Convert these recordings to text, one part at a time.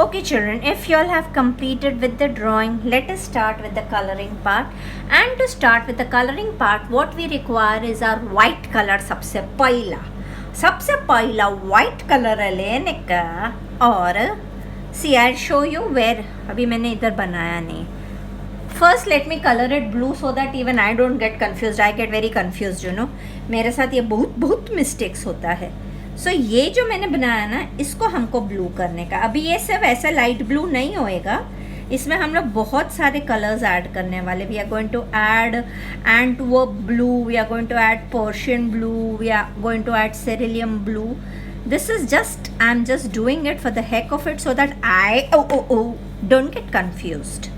Okay children, if you all have completed with the drawing, let us start with the coloring part. And to start with the coloring part, what we require is our white color. सबसे पहला white color लेने का, और see I'll show you where. अभी मैंने इधर बनाया नहीं. First let me color it blue so that even I don't get confused. I get very confused, you know. मेरे साथ ये बहुत mistakes होता है. सो ये जो मैंने बनाया ना, इसको हमको ब्लू करने का. अभी ये सिर्फ ऐसा लाइट ब्लू नहीं होएगा, इसमें हम लोग बहुत सारे कलर्स ऐड करने वाले. We are going to add Antwerp blue, we are going to add Persian blue, we are going to add cerulean blue. This is just, I am just doing it for the heck of it so that I don't get confused.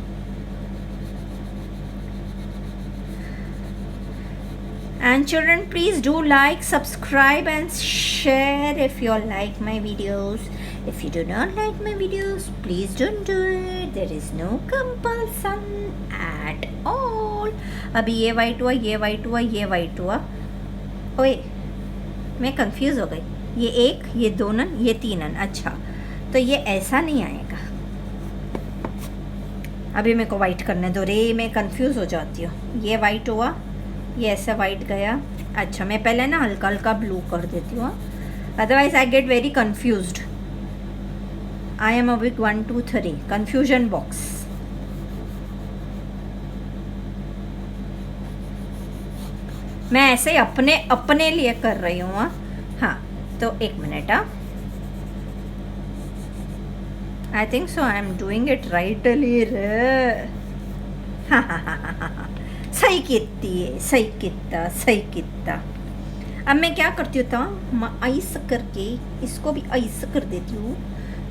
And children, please do like, subscribe and share if you all like my videos. If you do not like my videos, please don't do it. There is no compulsion at all. अभी ये white हुआ, ये white हुआ, ये white हुआ. ओए, मैं confuse हो गई. ये एक, ये दो नन, ये तीन नन. अच्छा, तो ये ऐसा नहीं आएगा. अभी मेरे को वाइट करने दो रे, मैं कंफ्यूज हो जाती हूँ. ये वाइट हुआ, ये ऐसा वाइट गया. अच्छा, मैं पहले ना हल्का हल्का ब्लू कर देती हूँ, otherwise I get very confused. I am a big 1 2 3 confusion box. मैं ऐसे ही अपने लिए कर रही हूँ. हाँ, तो एक minute. I think so I am doing it rightly रे. हाँ हाँ हाँ हाँ हाँ, सही कितना. अब मैं क्या करती हूँ, मैं आइस करके इसको भी आइस कर देती हूँ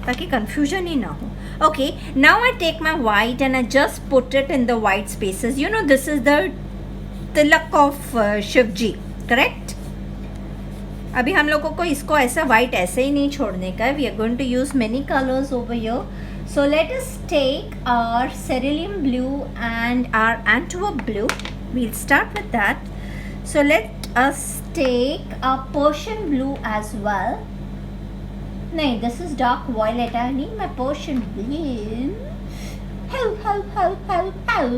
ताकि कंफ्यूजन ही ना हो. Okay, now I take my white and I just put it in the white spaces. You know, this is the tilak of Shiv ji, correct. अभी हम लोगों को इसको ऐसा वाइट ऐसे ही नहीं छोड़ने का है. We are going to use many colours over here. So let us take our cerulean blue and our Antwerp blue. We'll start with that. So let us take our Persian blue as well. No, this is dark violet. I need my Persian blue. How.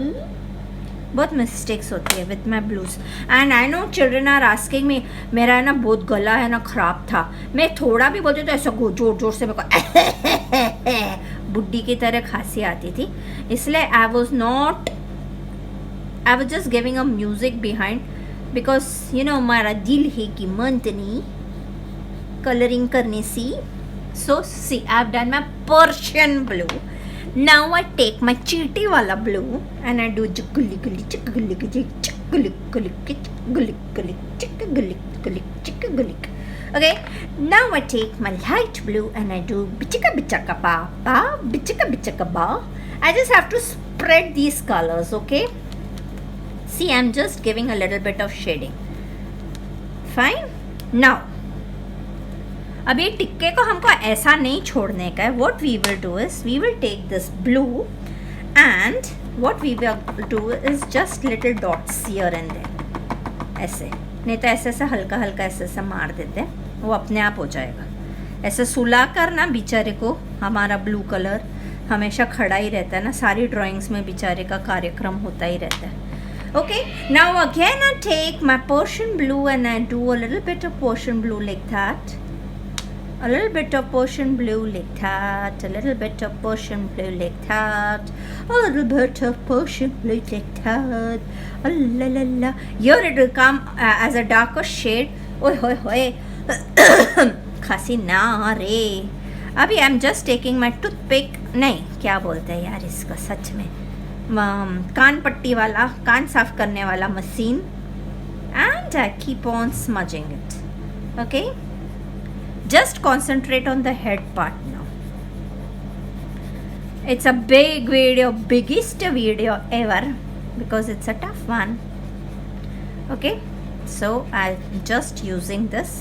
बहुत mistakes होती है with my blues. And I know children are asking me, मेरा है ना बहुत गला है ना ख़राब था. मैं थोड़ा भी बोलती तो ऐसा जोर जोर से मेरे को बुड्ढी की तरह खांसी आती थी. इसलिए I was just giving a music behind, because you know हमारा दिल है कि मंतनी कलरिंग करने सी. So see, I have done my Persian blue. Now I take my cheaty wala blue and I do chikuli kuli chikuli kuli chikuli kuli chikuli kuli chikuli kuli chikuli. Okay, now I take my light blue and I do bichaka ba. I just have to spread these colors, okay? See, I'm just giving a little bit of shading. Fine. Now अब ये टिक्के को हमको ऐसा नहीं छोड़ने का है. What we will do is, we will take this blue and what we will do is just little dots here and there. ऐसे नहीं तो ऐसे ऐसे हल्का हल्का ऐसे मार देते हैं, वो अपने आप हो जाएगा. ऐसे सुला कर ना बेचारे को, हमारा ब्लू कलर हमेशा खड़ा ही रहता है ना. सारी ड्राइंग्स में बेचारे का कार्यक्रम होता ही रहता है. Okay, now again I take my Persian blue and I do a little bit of Persian blue like that. A little bit of Persian blue like that, a little bit of Persian blue like that, a little bit of Persian blue like that. Oh, la la la. Here it will come as a darker shade. Oi hoi hoi. खांसी ना रे. अभी आई am just taking my toothpick. नहीं, क्या बोलते हैं यार इसका सच में, कान पट्टी वाला, कान साफ करने वाला machine. And I keep on smudging it. Okay, just concentrate on the head part now. It's a big video, biggest video ever, because it's a tough one. Okay, so I'm just using this.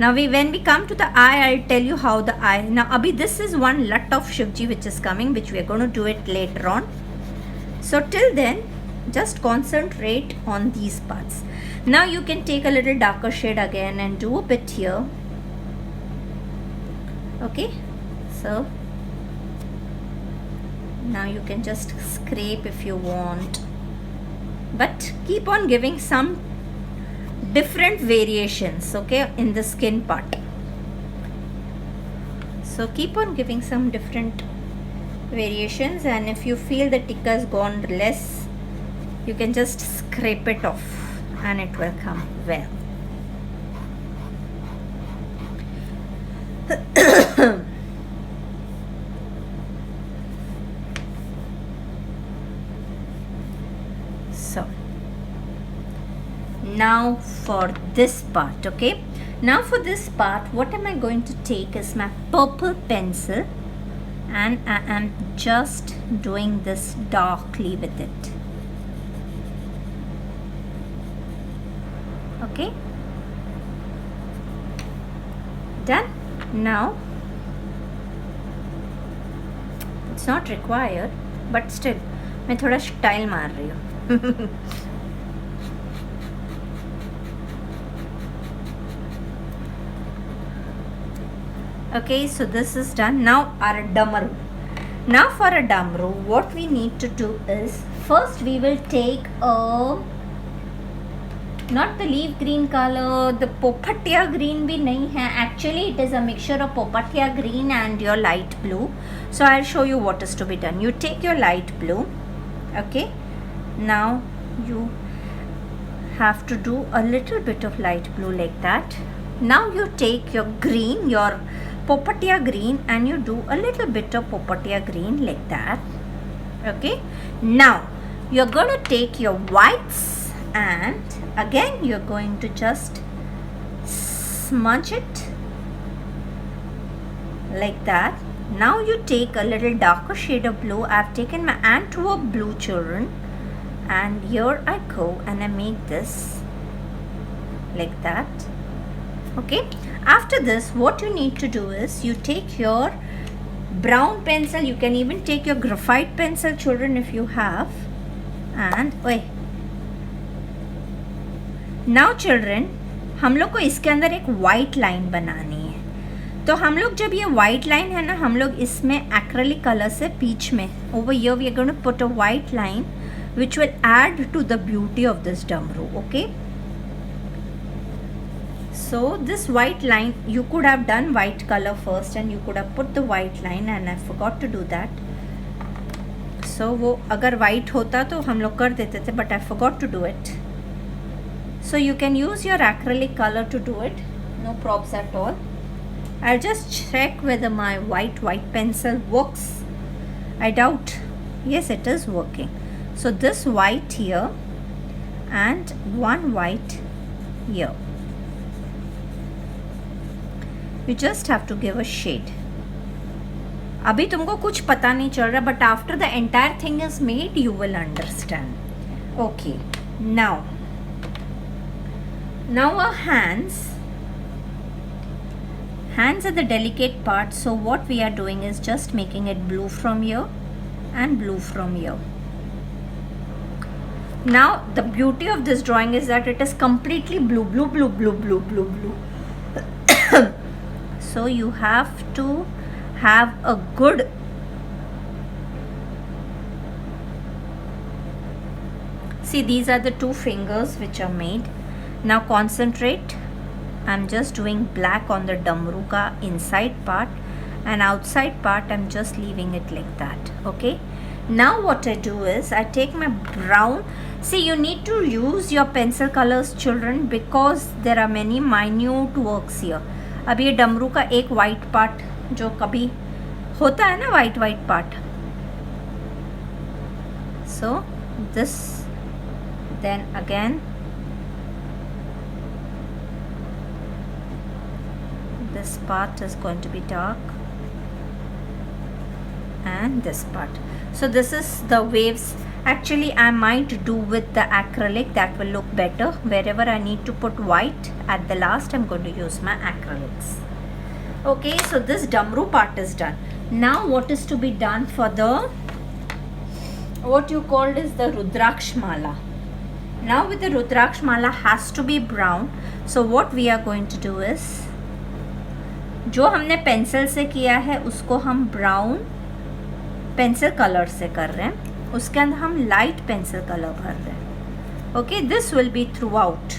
Now when we come to the eye, I'll tell you how the eye. Now abhi this is one lut of Shivji which is coming, which we are going to do it later on. So till then, just concentrate on these parts. Now you can take a little darker shade again and do a bit here. Okay, so Now you can just scrape if you want, but keep on giving some different variations, okay, in the skin part. So keep on giving some different variations, and if you feel the tikka has gone less, you can just scrape it off and it will come well. So now for this part, okay, now for this part what am I going to take is my purple pencil, and I am just doing this darkly with it. Okay, done. Now it's not required, but still मैं थोड़ा style मार रही हूँ. Okay, so this is done. Now our damaru. Now for a damaru, what we need to do is, first we will take not the leaf green color, the popatia green bhi nahi hai. Actually it is a mixture of popatia green and your light blue. So I'll show you what is to be done. You take your light blue, okay, now you have to do a little bit of light blue like that. Now you take your green, your popatia green, and you do a little bit of popatia green like that. Okay, now you're going to take your whites, and again you're going to just smudge it like that. Now you take a little darker shade of blue. I've taken my Antwerp blue, children, and here I go and I make this like that. Okay, after this what you need to do is, you take your brown pencil, you can even take your graphite pencil, children, if you have, and now children हम लोग को इसके अंदर एक white line बनानी है. तो हम लोग जब ये वाइट लाइन है ना, हम लोग इसमें एक्रेलिक कलर से बीच में over here we are going to put a white line which will add to the beauty of this damaru. Okay, so this white line, you could have done white color first and you could have put the white line, and I forgot to do that. So वो अगर white होता तो हम लोग कर देते थे, but I forgot to do it. So you can use your acrylic color to do it, no props at all. I'll just check whether my white pencil works. I doubt. Yes, it is working. So this white here and one white here. You just have to give a shade. अभी तुमको कुछ पता नहीं चल रहा, but after the entire thing is made, you will understand. Okay, now our hands are the delicate part, so what we are doing is just making it blue from here and blue from here. Now the beauty of this drawing is that it is completely blue. So you have to have a good see, these are the two fingers which are made. Now concentrate. I'm just doing black on the damaru ka inside part, and outside part I'm just leaving it like that. Okay, now what I do is I take my brown. See, you need to use your pencil colors, children, because there are many minute works here. अब ये डमरू का एक white part जो कभी होता है ना, white part, so this, then again this part is going to be dark, and this part. So this is the waves. Actually I might do with the acrylic, that will look better. Wherever I need to put white at the last, I'm going to use my acrylics. Okay, so this damaru part is done. Now what is to be done for the, what you called is the rudraksh mala. Now with the rudraksh mala has to be brown. So what we are going to do is, जो हमने pencil से किया है उसको हम brown pencil colour से कर रहे हैं, उसके अंदर हम लाइट पेंसिल कलर भर रहे हैं. Okay, this will be throughout.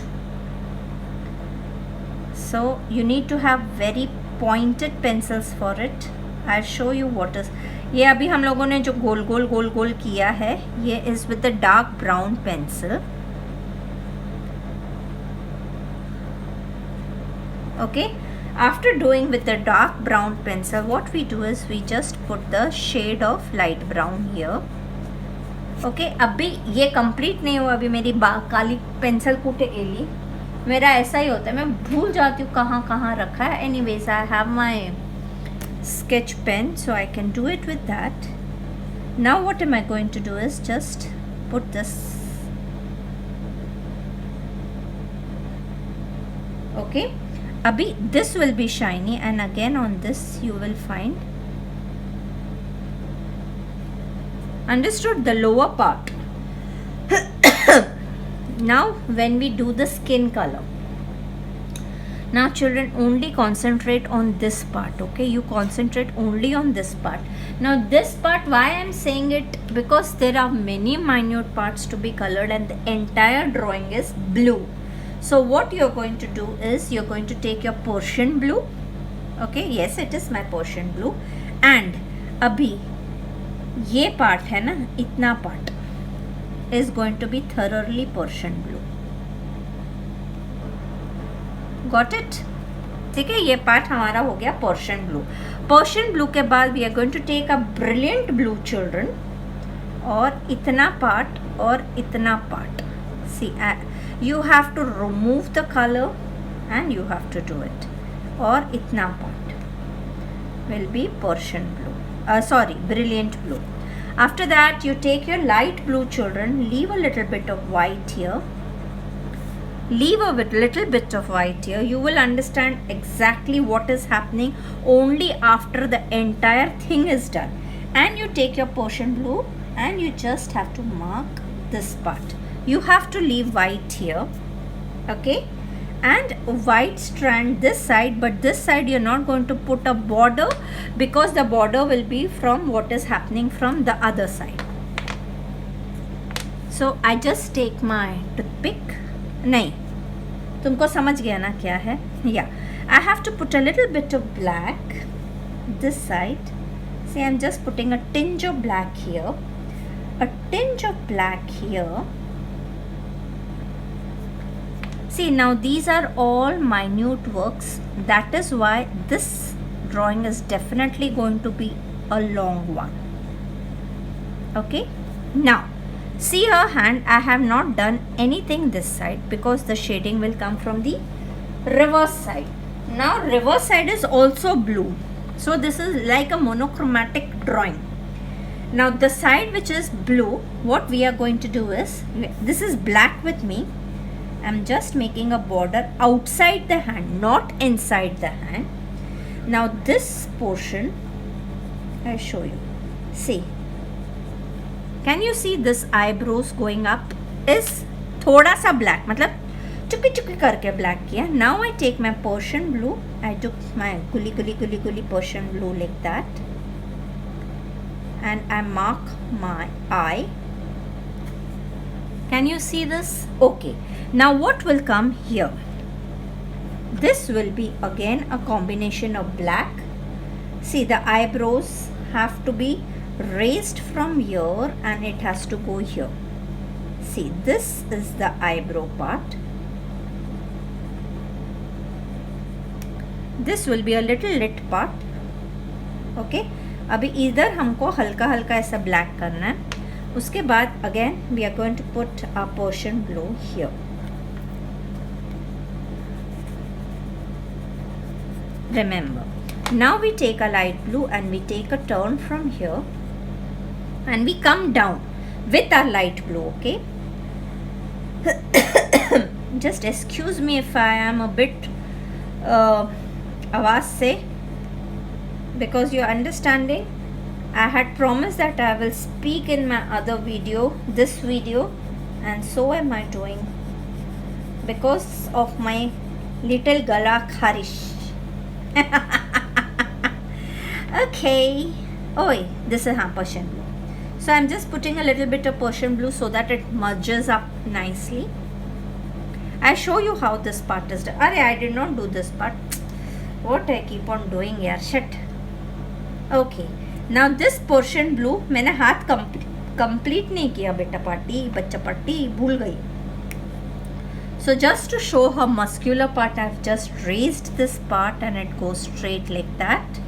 So you need to have very pointed pencils for it. I show you what is. ये अभी हम लोगों ने जो गोल गोल गोल गोल किया है, ये is with the dark brown pencil. Okay, after doing with the dark brown pencil, what we do is we just put the shade of light brown here. Okay, अभी ये complete नहीं हुआ. अभी मेरी काली पेंसिल कूटे एली. मेरा ऐसा ही होता है, मैं भूल जाती हूँ कहाँ कहाँ रखा है. Anyways, I have my sketch pen, so I can do it with that. Now what am I going to do is just put this. Okay, abhi this will be shiny, and again on this you will find, understood, the lower part. Now when we do the skin color, now children, only concentrate on this part. Okay, you concentrate only on this part. Now this part, why I am saying it, because there are many minute parts to be colored and the entire drawing is blue. So what you're going to do is you're going to take your Persian blue. Okay, yes, it is my Persian blue. And abhi ye part hai na, itna part is going to be thoroughly Persian blue. Got it? ठीक है, ये part हमारा हो गया Persian blue. Persian blue के बाद we are going to take a brilliant blue children, और इतना पार्ट और इतना part. See, you have to remove the color and you have to do it. और इतना part will be Persian blue, brilliant blue. After that you take your light blue children, leave a little bit of white here, leave a little bit of white here. You will understand exactly what is happening only after the entire thing is done. And you take your Persian blue and you just have to mark this part. You have to leave white here, okay, and white strand this side, but this side you're not going to put a border because the border will be from what is happening from the other side. So I just take my toothpick. नहीं, तुमको समझ गया ना क्या है? Yeah, I have to put a little bit of black this side. See, I'm just putting a tinge of black here, a tinge of black here. See, now these are all minute works. That is why this drawing is definitely going to be a long one. Okay, now see her hand. I have not done anything this side because the shading will come from the reverse side. Now reverse side is also blue, so this is like a monochromatic drawing. Now the side which is blue, what we are going to do is, this is black with me. I'm just making a border outside the hand, not inside the hand. Now this portion, I'll show you. See, can you see this eyebrows going up is thoda sa black, matlab chukki chukki karke black kiya. Now I take my Persian blue, I took my guli Persian blue like that, and I mark my eye. Can you see this? Okay. Now what will come here? This will be again a combination of black. See, the eyebrows have to be raised from here and it has to go here. See, this is the eyebrow part. This will be a little lit part. Okay. अभी इधर हमको हल्का हल्का ऐसा black करना है. उसके बाद again we are going to put a Persian blue here. Remember, now we take a light blue and we take a turn from here and we come down with our light blue. Okay, just excuse me if I am a bit आवाज़ से, because you're understanding. I had promised that I will speak in my other video, this video, and so am I doing because of my little gala kharish. Okay, Oh, this is Persian blue. So I'm just putting a little bit of Persian blue so that it merges up nicely. I show you how this part is done. Arey, I did not do this part. What I keep on doing here, shit. Okay, now this Persian blue मैंने हाथ complete नहीं किया बेटा party बच्चा party भूल गई. So just to show her muscular part, I've just raised this part and it goes straight like that.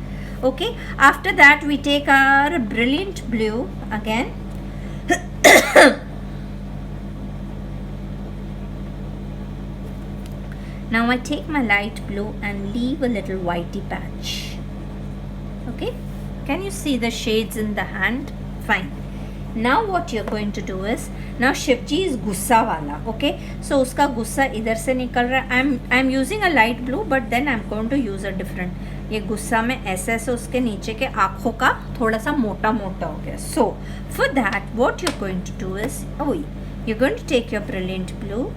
Okay, after that we take our brilliant blue again. Now I take my light blue and leave a little whitey patch. Okay, can you see the shades in the hand? Fine. Now what you're going to do is, now Shivji is gussa wala. Okay, so uska gussa idhar se nikal raha. I'm using a light blue, but then I'm going to use a different. ये गुस्सा में ऐसे ऐसे उसके नीचे के आँखों का थोड़ा सा मोटा मोटा हो गया. So for that what you're going to do is, you're going to take your brilliant blue.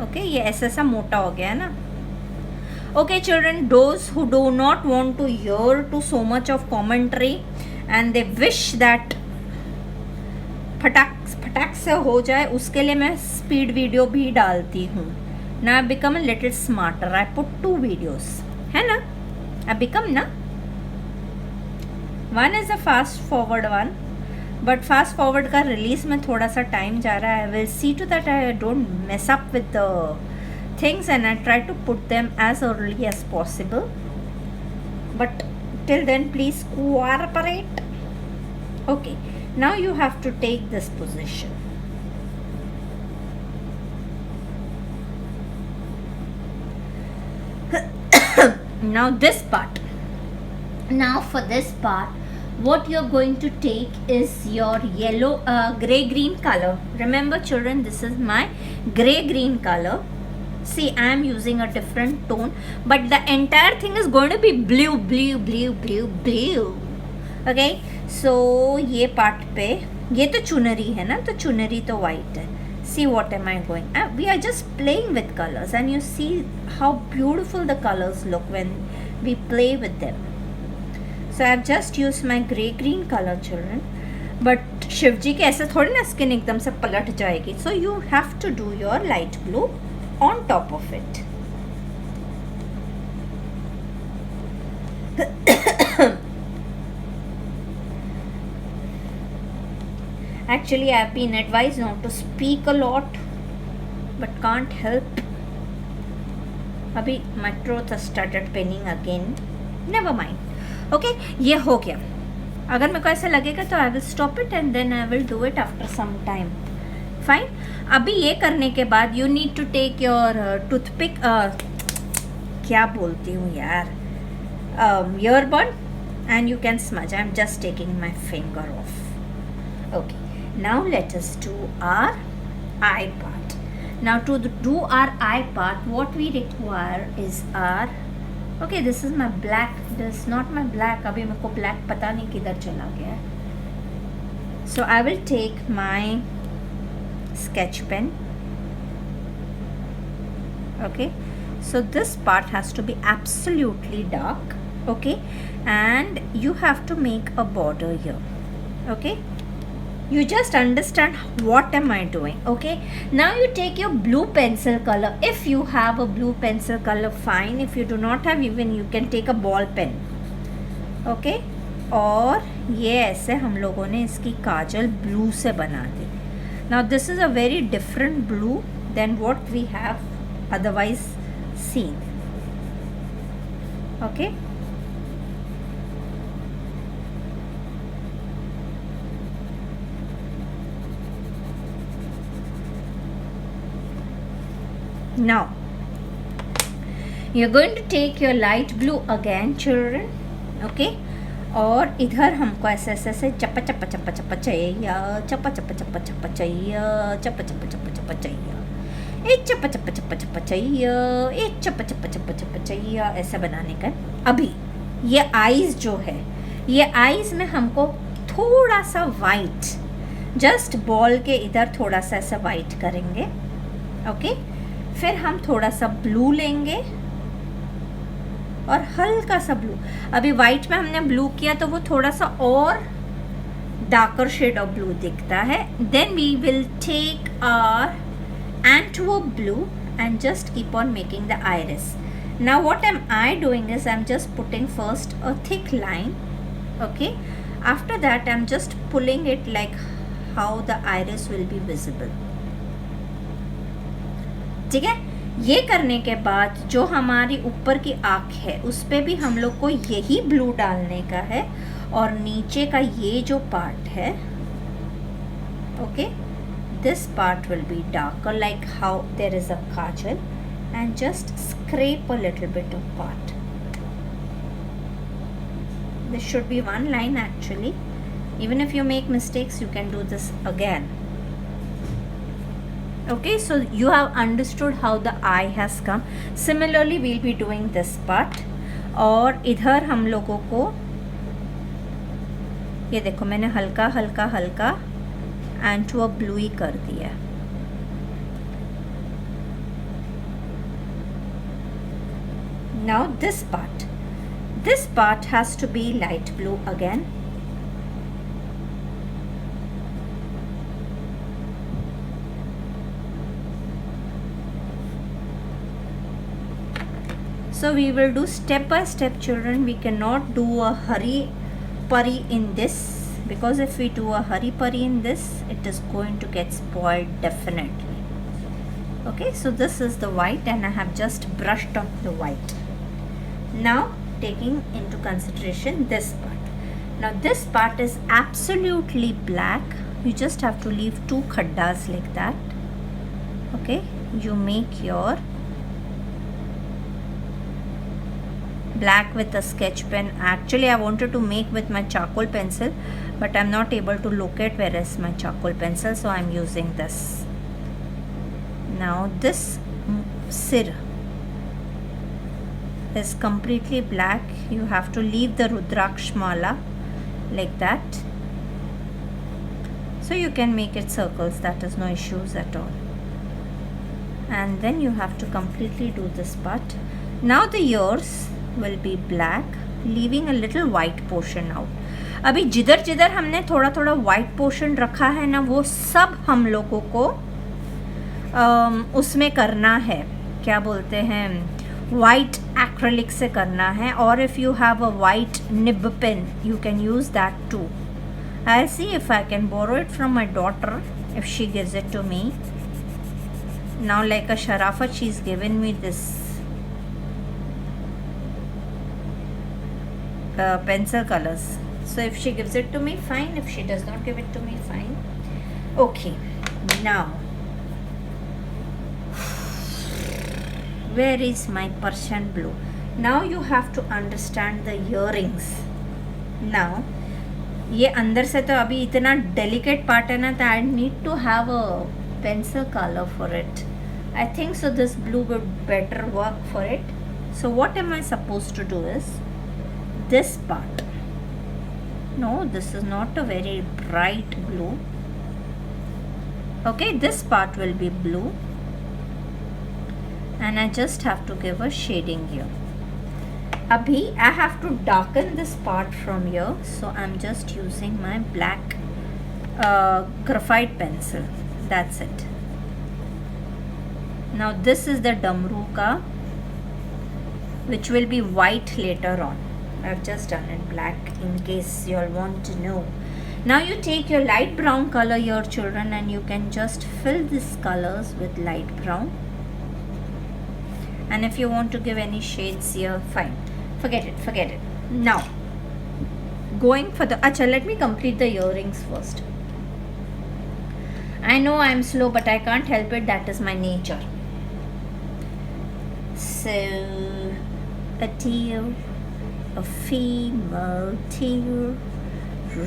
Okay, ये ऐसा ऐसा मोटा हो गया है ना. Okay children, those who do not want to hear to so much of commentary and they wish that फटाक से हो जाए, उसके लिए मैं स्पीड वीडियो भी डालती हूँ. Now I become a little smarter. I put 2 videos. है ना? I become ना? One is a fast forward one, but fast forward का release में थोड़ा सा time जा रहा है. I will see to that I don't mess up with the things and I try to put them as early as possible. But till then, please cooperate. Okay. Now you have to take this position. Now this part. Now for this part, what you're going to take is your yellow, gray green color. Remember children, this is my gray green color. See, I am using a different tone, but the entire thing is going to be blue, blue, blue, blue, blue. Okay, so ये part पे, ये तो चुनरी है ना, तो चुनरी तो white है. See what am I going? We are just playing with colors, and you see how beautiful the colors look when we play with them. So I have just used my grey green color children, but Shivji के ऐसे थोड़ी ना skin एकदम से पलट जाएगी. So you have to do your light blue on top of it. Actually, I have been advised not to speak a lot, but can't help. अभी my throat has started paining again. Never mind. Okay, ये हो गया. अगर मेरे को ऐसा लगेगा तो I will stop it and then I will do it after some time. Fine. अभी ये करने के बाद you need to take your toothpick. क्या बोलती हूँ यार? Earbud, and you can smudge. I'm just taking my finger off. Okay. Now let us do our eye part. Now to do our eye part, what we require is our, okay, this is my black. This is not my black. अभी मेरे को black पता नहीं किधर चला गया. So I will take my sketch pen. Okay, so this part has to be absolutely dark. Okay, and you have to make a border here. Okay, you just understand what am I doing. Okay, now you take your blue pencil color. If you have a blue pencil color, fine. If you do not have, even you can take a ball pen. Okay, और ये ऐसे हम लोगों ने इसकी काजल blue से बना दी. Now this is a very different blue than what we have otherwise seen. Okay, now you're going to take your light blue again children. Okay, और इधर हमको ऐसे ऐसे ऐसे चप्पा चप्पा चप्पा चप्पा चाहिए, चप्पा चप्पा चप्पा चप्पा चाहिए, चप्पा चप्पा चप्पा चप्पा चाहिए, एक चप्पा चप्पा चप्पा चप्पा चाहिए, एक चप्पा चप्पा चप्पा चप्पा चाहिए, ऐसा बनाने का. अभी ये आईज जो है, ये आईज में हमको थोड़ा सा वाइट, जस्ट बॉल के इधर थोड़ा सा ऐसा वाइट करेंगे. ओके, फिर हम थोड़ा सा ब्लू लेंगे. और हल्का सा ब्लू। अभी वाइट में हमने ब्लू किया तो वो थोड़ा सा और डार्कर शेड ऑफ ब्लू दिखता है। Then we will take our Antwerp blue and just keep on making the iris. Now what am I doing is I'm just putting first a thick line, okay? After that I'm just pulling it like how the iris will be visible. ठीक है, ये करने के बाद जो हमारी ऊपर की आँख है उस पे भी हम लोग को यही ब्लू डालने का है और नीचे का ये जो पार्ट है, okay, this part will be darker like how there is a kajal, and just scrape a little bit of part. This should be one line actually. Even if you make mistakes, you can do this again. Okay, so you have understood how the eye has come. Similarly, we'll be doing this part. और इधर हम लोगों को ये देखो मैंने हल्का हल्का हल्का एंटवर्प ब्लू ही कर दिया। Now this part has to be light blue again. So we will do step by step, children. We cannot do a hurry purry in this, because if we do a hurry purry in this, it is going to get spoiled definitely. Okay, so this is the white and I have just brushed off the white. Now taking into consideration this part. Now this part is absolutely black. You just have to leave 2 khaddas like that. Okay, you make your black with a sketch pen. Actually I wanted to make with my charcoal pencil, but I'm not able to locate where is my charcoal pencil, so I'm using this. Now this sir is completely black. You have to leave the Rudraksh mala like that. So you can make it circles, that is no issues at all. And then you have to completely do this part. Now the ears will be black, leaving a little white portion out. अभी जिधर जिधर हमने थोड़ा थोड़ा white portion रखा है ना, वो सब हम लोगों को उसमें करना है, क्या बोलते हैं, white acrylic से करना है. और if you have a white nib pen, you can use that too. I'll see if I can borrow it from my daughter if she gives it to me. Now like a sharafat, she's given me this pencil colors. So if she gives it to me, fine. If she does not give it to me, fine. Okay, now where is my Persian blue? Now you have to understand the earrings. Now ये अंदर से तो अभी इतना delicate part है ना, तो I need to have a pencil color for it. I think so this blue would better work for it. So what am I supposed to do is this part. No, this is not a very bright blue. Okay, this part will be blue, and I just have to give a shading here. Abhi I have to darken this part from here, so I'm just using my black graphite pencil. That's it. Now this is the damru ka, which will be white later on. I've just done it black in case you all want to know. Now you take your light brown color here, children, and you can just fill these colors with light brown. And if you want to give any shades here, fine. Forget it. Now going for the acha, let me complete the earrings first. I know I'm slow, but I can't help it, that is my nature. So a teal, a female teal,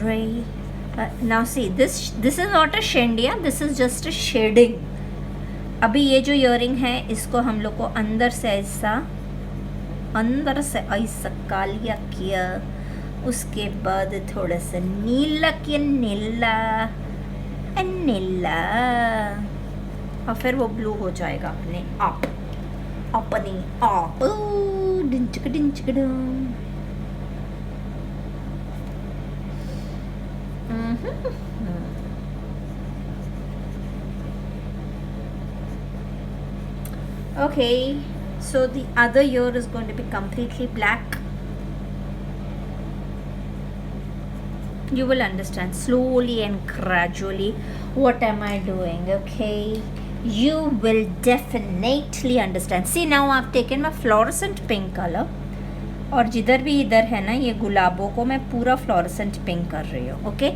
ray. Now see, this is not a shendia, this is just a shading. अभी ये जो earring है इसको हम लोग को अंदर से ऐसा कालिया किया, उसके बाद थोड़ा सा नीला किया, नीला, और फिर वो ब्लू हो जाएगा अपने आप. Dun chicka dun chicka dun. Okay, so the other ear is going to be completely black. You will understand slowly and gradually what am I doing, okay? You will definitely understand. See, now I've taken my fluorescent pink color और जिधर भी इधर है ना ये गुलाबों को मैं पूरा फ्लोरेसेंट पिंक कर रही हूँ. Okay,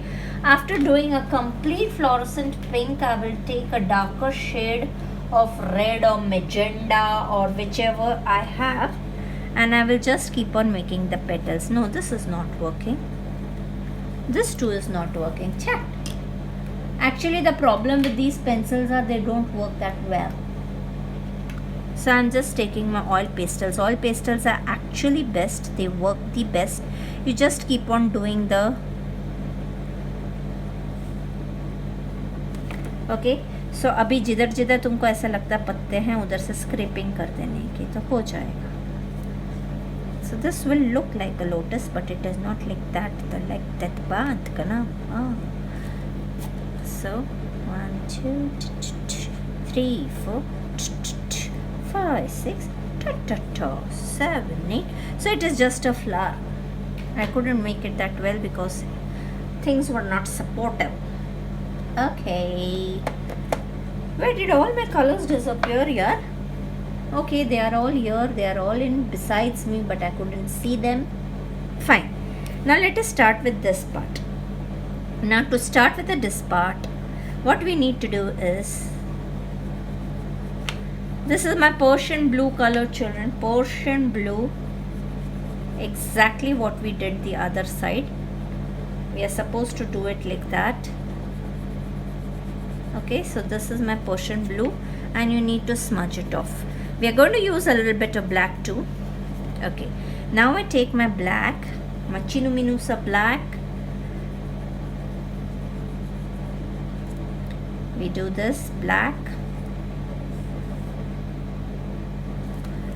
after doing a complete fluorescent pink I will take a darker shade of red or magenta or whichever I have, and I will just keep on making the petals. No, this is not working. This too is not working. Check. Actually, the problem with these pencils are they don't work that well. So I'm just taking my oil pastels. Oil pastels are actually best. They work the best. You just keep on doing the okay. सो अभी जिधर जिधर तुमको ऐसा लगता है पत्ते हैं उधर से स्क्रैपिंग कर देने की तो हो जाएगा. So this will look like a lotus but it is not like that बात का ना. सो 1 2 3 4 5 6 7 8. So it is just a flower. I couldn't make it that well because things were not supportive. Okay. Where did all my colors disappear here? Okay, they are all here. They are all in besides me, but I couldn't see them. Fine. Now let us start with this part. Now to start with this part, what we need to do is, this is my Persian blue color, children. Persian blue. Exactly what we did the other side. We are supposed to do it like that. Okay, so this is my Persian blue and you need to smudge it off. We are going to use a little bit of black too. Okay, now I take my black, my Chinu Minusa black. We do this black.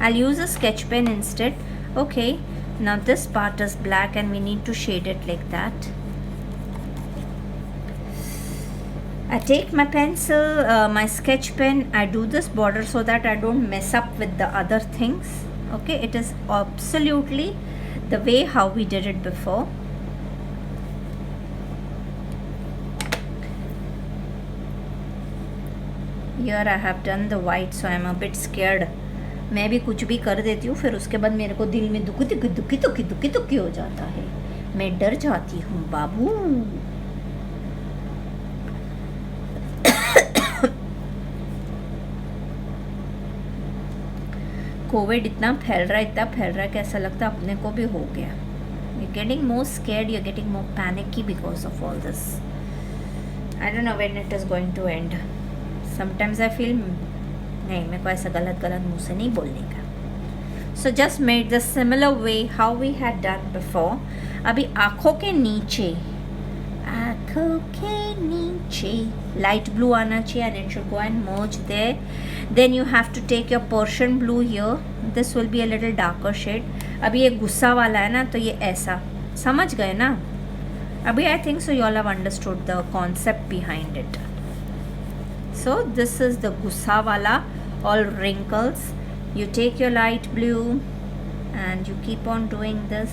I'll use a sketch pen instead. Okay, now this part is black and we need to shade it like that. I take my pencil, my sketch pen, I do this border so that I don't mess up with the other things. Okay, it is absolutely the way how we did it before. Here I have done the white, so I am a bit scared. मैं भी कुछ भी कर देती हूँ फिर उसके बाद मेरे को दिल में दुखी हो जाता है. मैं डर जाती हूँ बाबू. कोविड इतना फैल रहा है कि ऐसा लगता है अपने को भी हो गया. You're getting more scared, you're getting more panicky because of all this. I don't know when it is going to end. Sometimes I feel नहीं, मेरे को ऐसा गलत मुंह से नहीं बोलने का. So just made the similar way how we had done before. अभी आँखों के नीचे light blue आना चाहिए and it should go and merge there. Then you have to take your Persian blue here. This will be a little darker shade. अभी ये गुस्सा वाला है ना तो ये ऐसा समझ गए ना अभी. I think so you all have understood the concept behind it. So this is the gussa wala, all wrinkles. You take your light blue and you keep on doing this.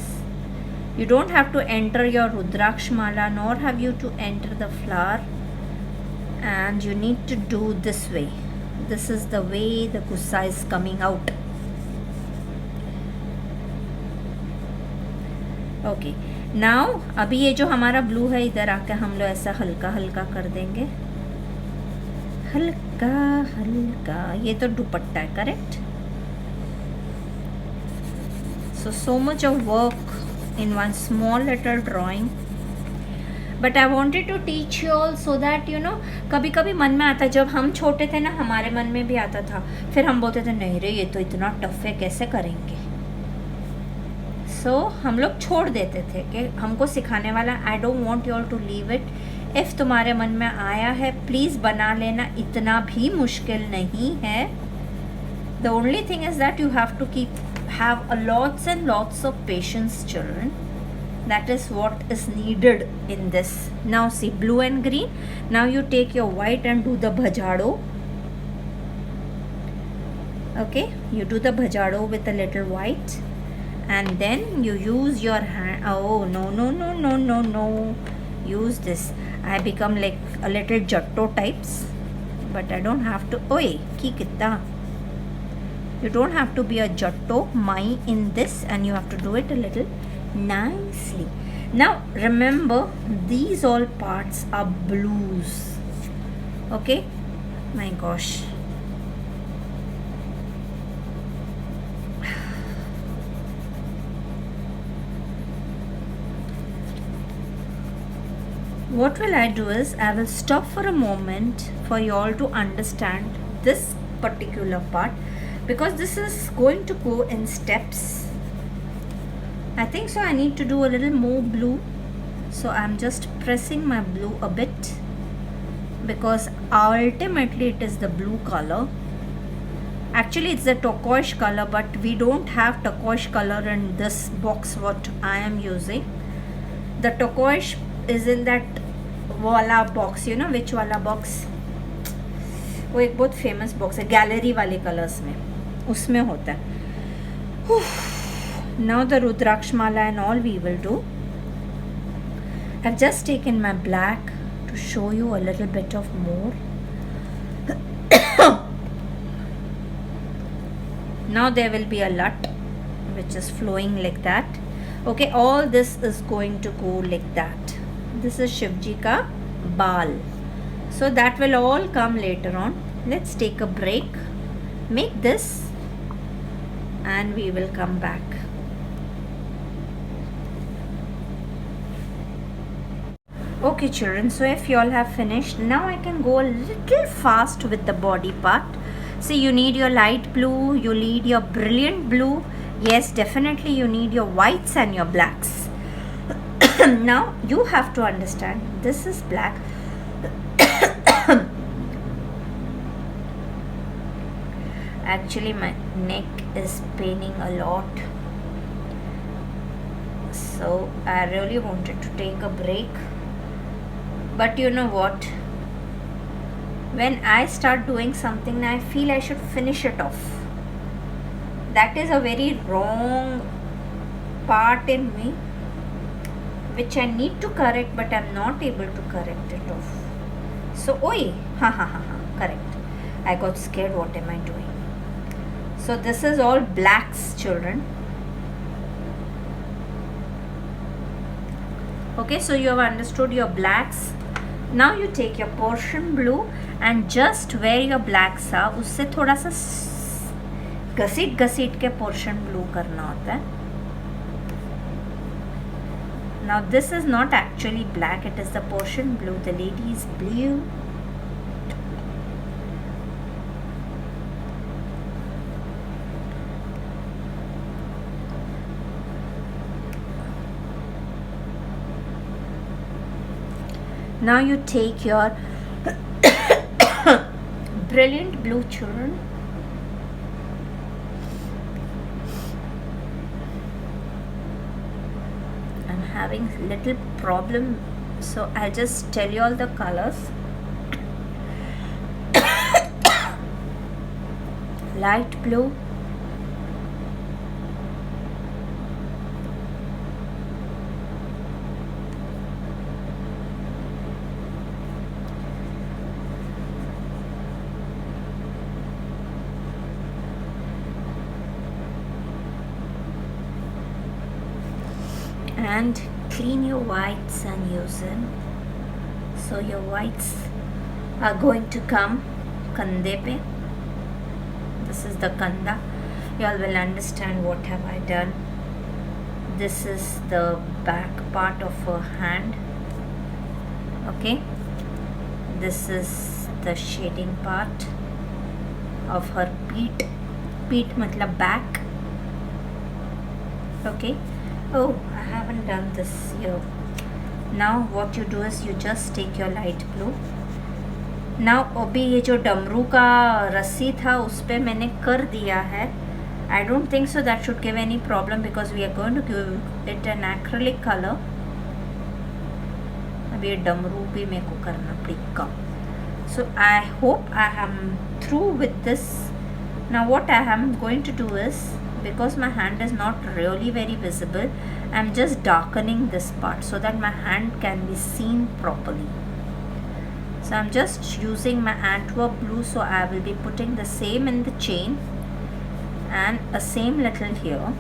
You don't have to enter your Rudraksh mala nor have you to enter the flower, and you need to do this way. This is the way the gussa is coming out. Okay, now अभी ये जो हमारा blue है इधर आके हम लोग ऐसा हल्का हल्का कर देंगे. हल्का हल्का. ये तो दुपट्टा है, correct. So much of work in one small little drawing, but I wanted to teach you all so that you know कभी कभी मन में आता है. जब हम छोटे थे ना हमारे मन में भी आता था, फिर हम बोलते थे नहीं रे ये तो इतना टफ है कैसे करेंगे. So हम लोग छोड़ देते थे कि हमको सिखाने वाला. I don't want you all to leave it. If तुम्हारे मन में आया है प्लीज़ बना लेना, इतना भी मुश्किल नहीं है. The only thing is that you have to keep have a lots and lots of patience, children. That is what is needed in this. Now see, blue and green. Now you take your white and do the bhajado. Okay, you do the bhajado with a little white, and then you use your hand. Oh, no. Use this. I become like a little jatto types, but I don't have to. Oi, ki kitta. You don't have to be a jatto mai in this, and you have to do it a little nicely. Now remember, these all parts are blues. Okay, my gosh. What will I do is, I will stop for a moment for you all to understand this particular part, because this is going to go in steps. I think so I need to do a little more blue. So I'm just pressing my blue a bit, because ultimately it is the blue color. Actually it's the turquoise color, but we don't have turquoise color in this box what I am using. The turquoise is in that वाला box, you know which वाला box, वो एक बहुत famous box है gallery वाले colours में, उसमें होता है. Now the rudraksha mala and all we will do. I have just taken my black to show you a little bit of more. Now there will be a lut which is flowing like that. Okay, all this is going to go like that. This is Shivji ka baal. So that will all come later on. Let's take a break, make this, and we will come back. Okay children, so if you all have finished, now I can go a little fast with the body part. See, you need your light blue, you need your brilliant blue. Yes, definitely you need your whites and your blacks. Now you have to understand, this is black. Actually my neck is paining a lot, so I really wanted to take a break, but you know what, when I start doing something, I feel I should finish it off. That is a very wrong part in me, which I need to correct, but I'm not able to correct it off. So, oi, correct. I got scared. What am I doing? So this is all blacks, children. Okay, so you have understood your blacks. Now you take your portion blue and just where your blacks are, उससे थोड़ा सा घसीट के portion blue करना होता है. Now this is not actually black, it is the portion blue. The lady is blue. Now you take your brilliant blue, children. I'm having little problem, so I'll just tell you all the colors. Light blue, and clean your whites and use them. So your whites are going to come kande pe. This is the kanda. You all will understand what have I done. This is the back part of her hand. Okay, this is the shading part of her peat. Peat matlab back. Okay. Oh, I haven't done this here. Now what you do is you just take your light blue. Now अभी ये जो डमरू का रस्सी था उस पे मैंने कर दिया है I don't think so that should give any problem because we are going to give it an acrylic color. अभी ये डमरू भी मेरे को करना पड़ेगा. So I hope I am through with this. Now what I am going to do is, because my hand is not really very visible, I am just darkening this part so that my hand can be seen properly. So I am just using my Antwerp blue, so I will be putting the same in the chain and a same little here,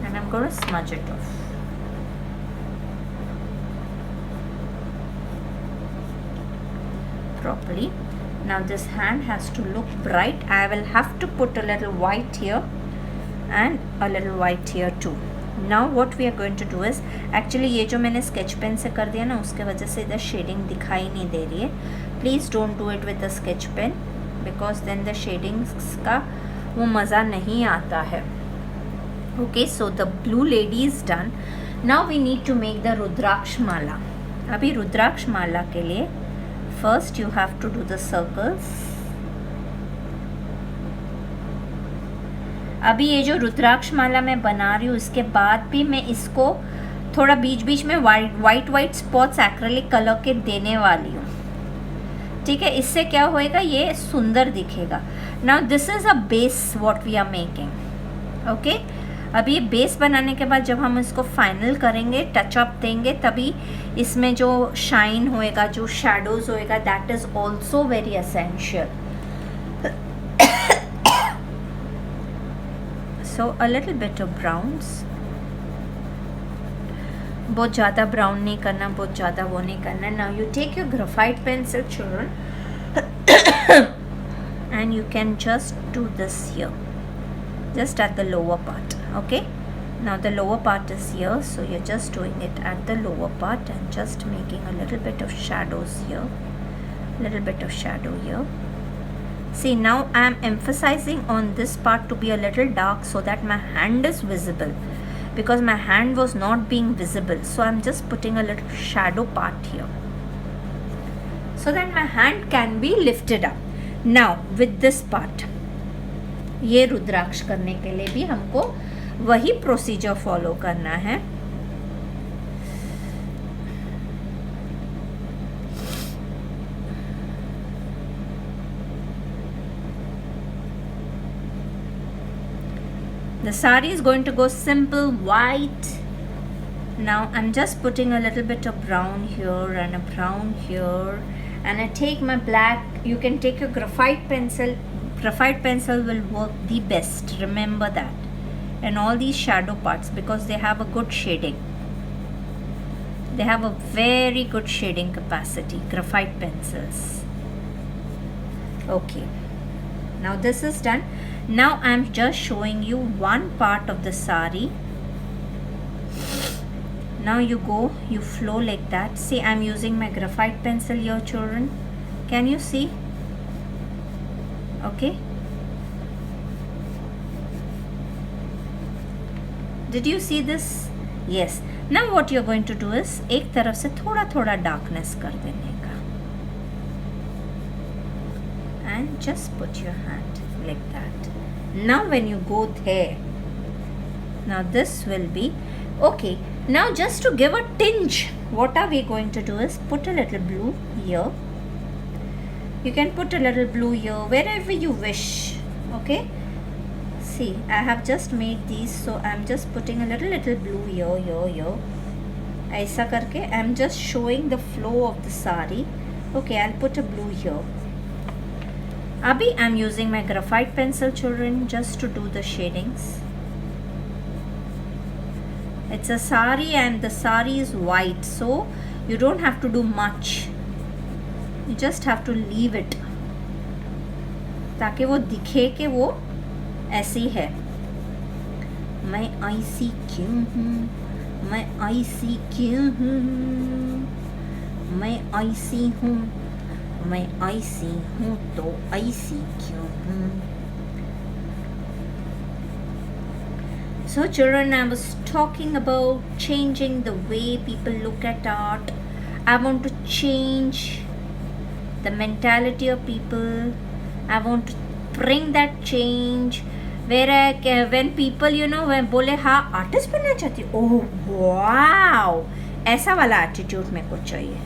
and I'm going to smudge it off. Properly. Now this hand has to look bright. I will have to put a little white here and a little white here too. Now what we are going to do is, actually ये जो मैंने sketch pen से कर दिया ना, उसके वजह से इधर shading दिखाई नहीं दे रही है. Please don't do it with a sketch pen because then the shadings का वो मज़ा नहीं आता है. Okay, so the blue lady is done. Now we need to make the रुद्राक्ष माला. अभी रुद्राक्ष माला के लिए first you have to do the circles. अभी ये जो रुद्राक्ष माला मैं बना रही हूँ, इसके बाद भी मैं इसको थोड़ा बीच बीच में वाइट स्पॉट्स एक्रेलिक कलर के देने वाली हूँ. ठीक है, इससे क्या होएगा, ये सुंदर दिखेगा. Now this is a base what we are making. Okay, अभी बेस बनाने के बाद जब हम इसको फाइनल करेंगे, टच अप देंगे, तभी इसमें जो शाइन होएगा, जो शैडोज होएगा, that is also very essential. So a little bit of browns. बहुत ज़्यादा ब्राउन नहीं करना, बहुत ज़्यादा वो नहीं करना. Now you take your graphite pencil, children, and you can just do this here, just at the lower part. Okay. Now the lower part is here, so you're just doing it at the lower part and just making a little bit of shadows here, little bit of shadow here. See, now I am emphasizing on this part to be a little dark so that my hand is visible, because my hand was not being visible. So I am just putting a little shadow part here so that my hand can be lifted up. Now with this part, ये रुद्राक्ष करने के लिए भी हमको वही procedure follow करना है. The sari is going to go simple white. Now I'm just putting a little bit of brown here and a brown here, and I take my black. You can take your graphite pencil. Graphite pencil will work the best, remember that. And all these shadow parts, because they have a good shading. They have a very good shading capacity, graphite pencils. Okay. Now this is done. Now I am just showing you one part of the sari. Now you go, you flow like that. See, I am using my graphite pencil here, children. Can you see? Okay. Did you see this? Yes. Now what you are going to do is, एक तरफ से थोड़ा थोड़ा darkness कर देने का. And just put your hand like that. Now when you go there, now this will be okay. Now just to give a tinge, what are we going to do is put a little blue here. You can put a little blue here wherever you wish. Okay, see, I have just made these, so I'm just putting a little blue here. ऐसा करके I'm just showing the flow of the sari. Okay, I'll put a blue here. Abhi I'm using my graphite pencil, children, just to do the shadings. It's a sari and the sari is white, so you don't have to do much. You just have to leave it ताकि वो दिखे कि वो ऐसी है. मैं ऐसी क्यों हूँ, मैं ऐसी क्यों हूँ, मैं ऐसी हूँ, मैं ऐसी हूँ तो ऐसी क्यों हूँ. So children, I was talking about changing the way people look at art. I want to change the mentality of people. I want to bring that change when people when बोले हाँ आर्टिस्ट बनना चाहती हूँ, oh wow, ऐसा वाला attitude मेरे को चाहिए,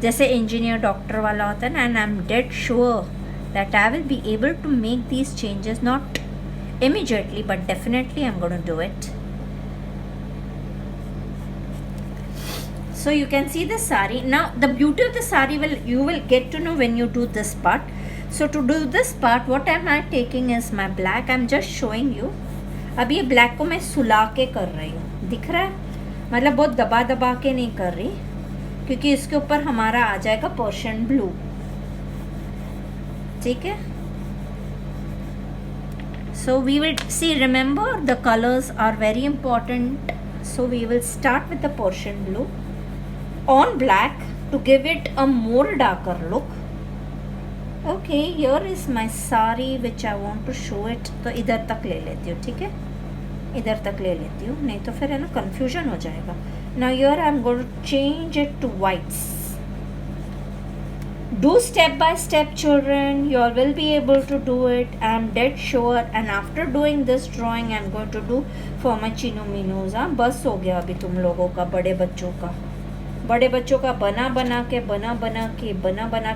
जैसे इंजीनियर डॉक्टर वाला होता है ना. And I am dead sure that I will be able to make these changes, not immediately but definitely I'm going to do it. So you can see the sari. Now the beauty of the sari you will get to know when you do this part. So to do this part what am I taking is my black. I'm just showing you. अब ये black को मैं सुला के कर रही हूँ, दिख रहा है, मतलब बहुत दबा दबा के नहीं कर रही, क्योंकि इसके ऊपर हमारा आ जाएगा पर्शियन ब्लू. ठीक है. So we will see, remember the colors are very important. So we will start with the Persian blue on black to give it a more darker look. Okay, here is my sari which I want to show it. तो इधर तक ले लेती हूँ, ठीक है, इधर तक ले लेती हूँ, नहीं तो फिर है ना confusion हो जाएगा. Now here I am going to change it to whites. Do step by step children, you all will be able to do it, I am dead sure. And after doing this drawing I am going to do for my chino minos. बस हो गया अभी तुम लोगों का, बड़े बच्चों का बना बना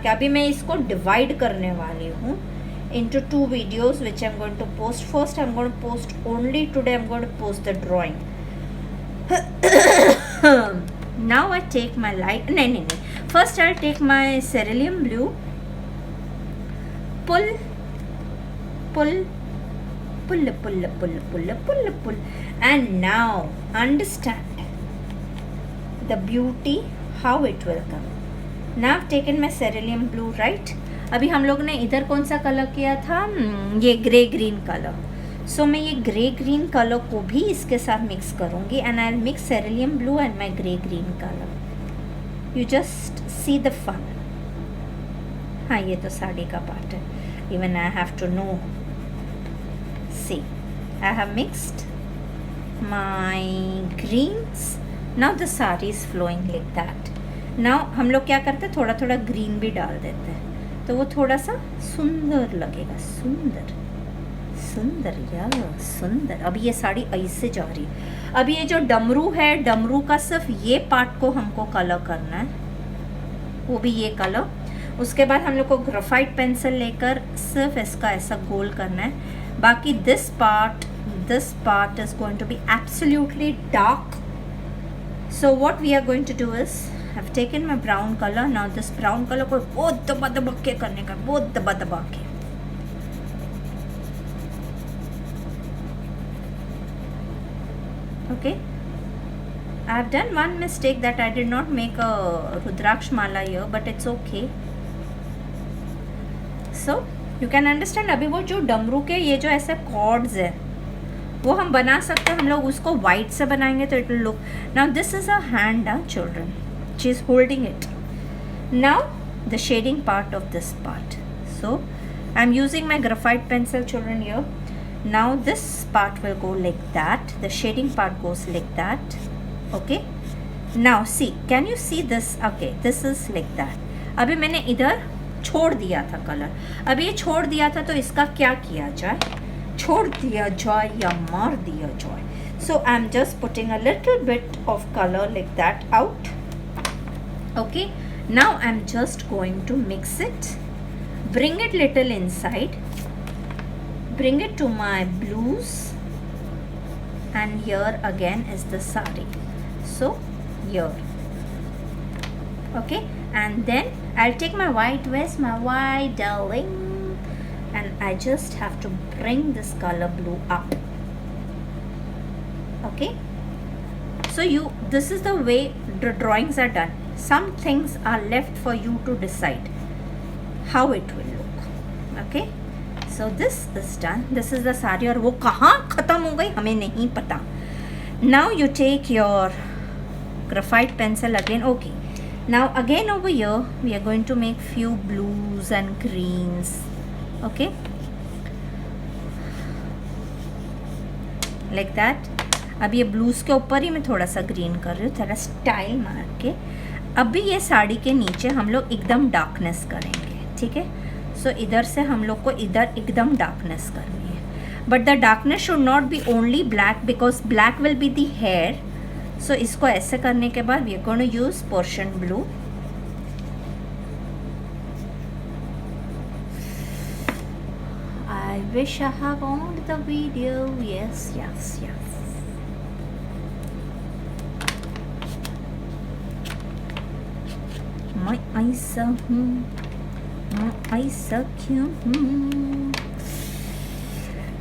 के अभी मैं इसको डिवाइड करने वाली हूँ into 2 videos which I am going to post. First I am going to post only today, I am going to post the drawing. Now I take my light, no. First I'll take my cerulean blue, pull, and now understand the beauty, how it will come. Now I've taken my cerulean blue, right? अभी हम लोग ने इधर कौन सा colour किया था, ये ग्रे ग्रीन कलर. सो मैं ये ग्रे ग्रीन कलर को भी इसके साथ मिक्स करूँगी, and I will mix cerulean blue and my grey green colour. You just see the fun. हाँ, ये तो साड़ी का पार्ट है. Even I have to know. See, I have mixed my greens. Now the sari is flowing like that. Now हम लोग क्या करते हैं, थोड़ा थोड़ा ग्रीन भी डाल देते हैं, तो वो थोड़ा सा सुंदर लगेगा. सुंदर यार सुंदर. अब ये साड़ी ऐसे जा रही है. अब ये जो डमरू है, डमरू का सिर्फ ये पार्ट को हमको कलर करना है, वो भी ये कलर. उसके बाद हम लोग को ग्रेफाइट पेंसिल लेकर सिर्फ इसका ऐसा गोल करना है. बाकी this part is going to be absolutely dark. So what we are going to do is, I have taken my brown colour. Now this brown colour को बहुत दबा के करने का, बहुत दबा के. Okay, I have done one mistake that I did not make a Rudraksh mala here, but it's okay. So you can understand. अभी वो जो डमरू के ये जो ऐसे कॉर्ड्स है वो हम बना सकते हैं. हम लोग उसको वाइट से बनाएंगे तो it will look. Now this is a hand, children, she is holding it. Now the shading part of this part. So I am using my graphite pencil, children, here. Now this part will go like that, the shading part goes like that. Okay, now see, can you see this? Okay, this is like that. अभी मैंने इधर छोड़ दिया था colour. अब ये छोड़ दिया था तो इसका क्या किया जाए, छोड़ दिया जाए या मार दिया जाए. So I'm just putting a little bit of color like that out. Okay, now I'm just going to mix it, bring it little inside, bring it to my blues, and here again is the sari. So here, okay, and then I'll take my white. Where's my white, darling? And I just have to bring this color blue up. Okay, so this is the way the drawings are done. Some things are left for you to decide how it will look. Okay, so this is done. This is the sari. और वो कहाँ ख़त्म हो गई हमें नहीं पता. Now you take your graphite pencil again. Okay, now again over here we are going to make few blues and greens. Okay, like that. अब ये ब्लूज के ऊपर ही मैं थोड़ा सा ग्रीन कर रही हूँ, थोड़ा स्टाइल मार के. अभी ये साड़ी के नीचे हम लोग एकदम डार्कनेस करेंगे. ठीक है, सो इधर से हम लोग को इधर एकदम डार्कनेस करनी है. but the darkness should not be only black because black will be the hair. So इसको ऐसे करने के बाद we are going to use Persian blue. I wish I have on the video. Yes. My eyes are cute.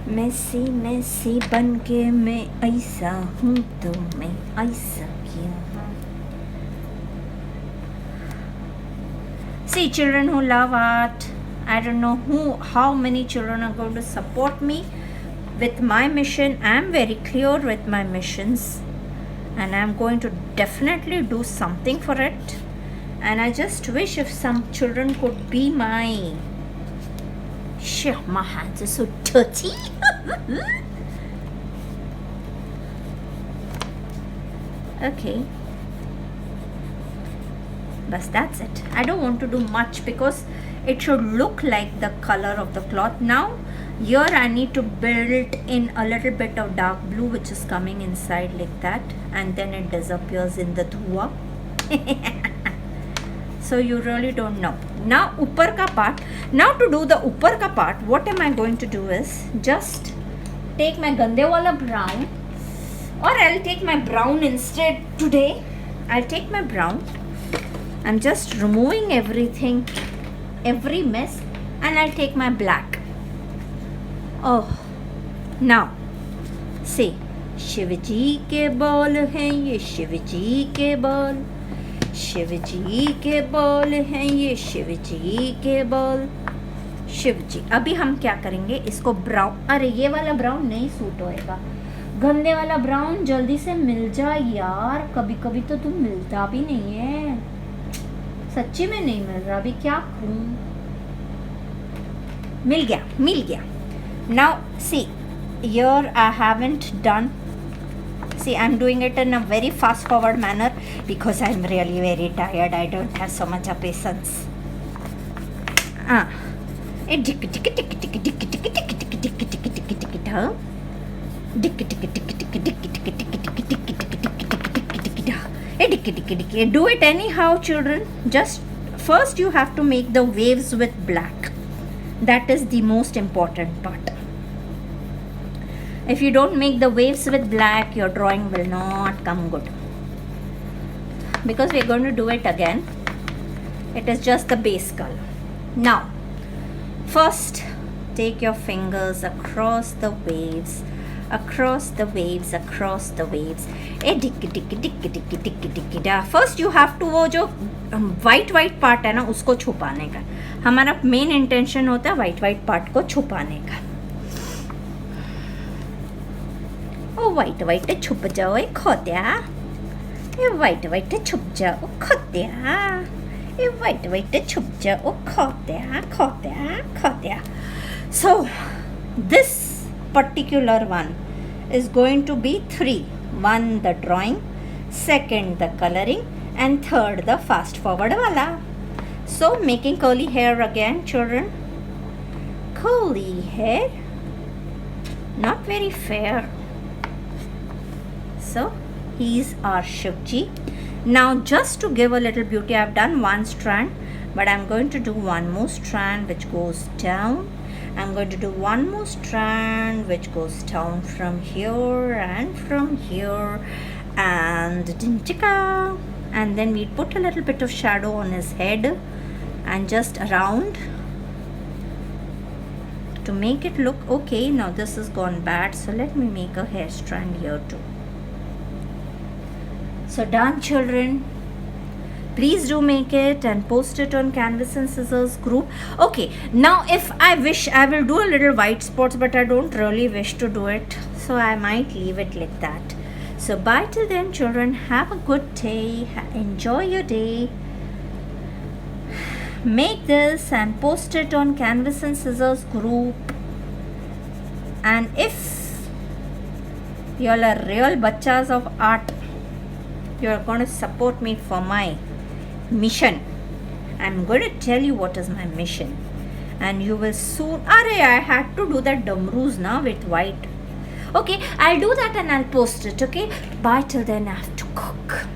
Massey बन के मैं ऐसा हूँ तो मैं ऐसा क्यों हूँ. See, children who love art, I don't know how many children are going to support me with my mission. I am very clear with my missions and I am going to definitely do something for it. And I just wish if some children could be my... Shit, my hands are so dirty. Okay. But that's it. I don't want to do much because it should look like the color of the cloth. Now here I need to build in a little bit of dark blue which is coming inside like that, and then it disappears in the dhua. So you really don't know. Now upar ka part. Now to do the upar ka part, what am I going to do is just take my gande wala brown, or I'll take my brown instead today. I'll take my brown. I'm just removing everything, every mess, and I'll take my black. Oh, now see, Shivji के बाल हैं ये, शिवजी के बाल, शिवजी के बाल हैं ये, शिवजी के बाल, शिवजी. अभी हम क्या करेंगे, इसको ब्राउन, अरे ये वाला ब्राउन नहीं सूट होएगा, गंदे वाला ब्राउन जल्दी से मिल जाए यार. कभी कभी तो तुम मिलता भी नहीं है, सच्ची में नहीं मिल रहा. अभी क्या करूं, मिल गया. Now see, here I haven't done. See, I'm doing it in a very fast forward manner because I'm really very tired. I don't have so much of patience. Do it anyhow, children. Just first you have to make the waves with black. That is the most important part. If you don't make the waves with black, your drawing will not come good. Because we are going to do it again. It is just the base color. Now, first take your fingers across the waves, across the waves, across the waves. First you have to वो जो white part है ना, उसको छुपाने का. हमारा main intention होता है white part को छुपाने का. ओ white छुप जाओ ए खोत्या, ये white छुप जाओ खोत्या, ये white छुप जाओ खोत्या. So this particular one is going to be 3. 1 the drawing, 2nd the coloring, and 3rd the fast forward wala. So making curly hair again, children. Curly hair, not very fair. So he's our Shivji. Now just to give a little beauty, I've done 1 strand, but I'm going to do 1 more strand which goes down. I'm going to do 1 more strand which goes down from here and from here, and dinchika. And then we put a little bit of shadow on his head and just around to make it look okay. Now this has gone bad, so let me make a hair strand here too. So done, children. Please do make it and post it on Canvas and Scissors group. Okay, now if I wish, I will do a little white spots, but I don't really wish to do it, so I might leave it like that. So bye till then, children. Have a good day. Enjoy your day. Make this and post it on Canvas and Scissors group. And if you all are real bachas of art, you are going to support me for my mission. I'm going to tell you what is my mission. and you will soon. Arey, I had to do that Damroos now with white. Okay, I'll do that and I'll post it. Okay, bye till then. I have to cook.